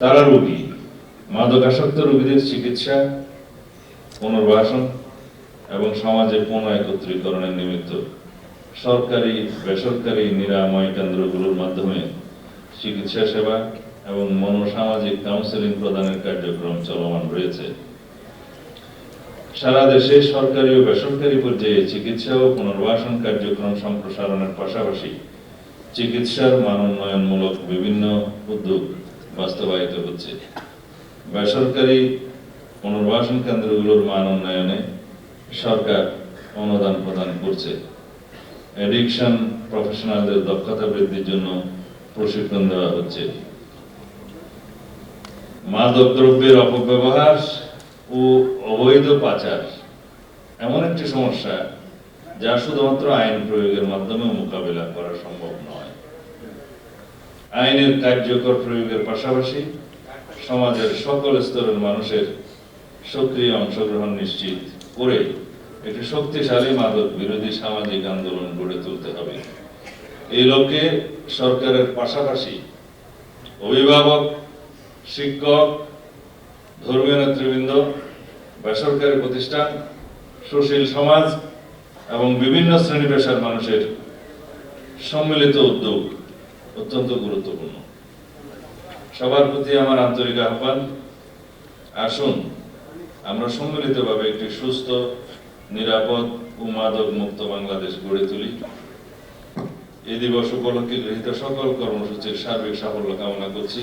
তারা রোগী, মাদকাসক্ত রোগীদের চিকিৎসা, পুনর্বাসন এবং সমাজে পুনঃ একত্রীকরণের নিমিত্ত সরকারি বেসরকারি নিরাময় কেন্দ্রগুলোর মাধ্যমে চিকিৎসা সেবা এবং মনোসামাজিক কাউন্সেলিং প্রদানের কার্যক্রম চলমান রয়েছে। সারা দেশে সরকারি ও বেসরকারি পর্যায়ে চিকিৎসা ও পুনর্বাসন কার্যক্রম সম্প্রসারণের পাশাপাশি চিকিৎসার মান উন্নয়নমূলক বিভিন্ন উদ্যোগ বাস্তবায়িত হচ্ছে। বেসরকারি পুনর্বাসন কেন্দ্রগুলোর মান উন্নয়নে সরকার অনুদান প্রদান করছে। অ্যাডিকশন প্রফেশনালদের দক্ষতা বৃদ্ধির জন্য প্রশিক্ষণ দেওয়া হচ্ছে। মাদক দ্রব্যের অপব্যবহার ও অবৈধ পাচার এমন একটি সমস্যা যা শুধুমাত্র আইন প্রয়োগের মাধ্যমে মোকাবিলা করা সম্ভব নয়। আইনের কার্যকর প্রয়োগের পাশাপাশি সমাজের সকল স্তরের মানুষের সক্রিয় অংশগ্রহণ নিশ্চিত করে একটি শক্তিশালী মাদক বিরোধী সামাজিক আন্দোলন গড়ে তুলতে হবে। এই লক্ষ্যে সরকারের পাশাপাশি অভিভাবক, শিক্ষক, ধর্মীয় নেতৃবৃন্দ, বেসরকারি প্রতিষ্ঠান, সুশীল সমাজ এবং বিভিন্ন শ্রেণী পেশার মানুষের সম্মিলিত উদ্যোগ অত্যন্ত গুরুত্বপূর্ণ। সবার প্রতি আমার আন্তরিক আহ্বান, আসুন আমরা সম্মিলিতভাবে একটি সুস্থ, নিরাপদ ও মাদক মুক্ত বাংলাদেশ গড়ে তুলি। এই দিবস উপলক্ষে গৃহীত সকল কর্মসূচির সার্বিক সাফল্য কামনা করছি।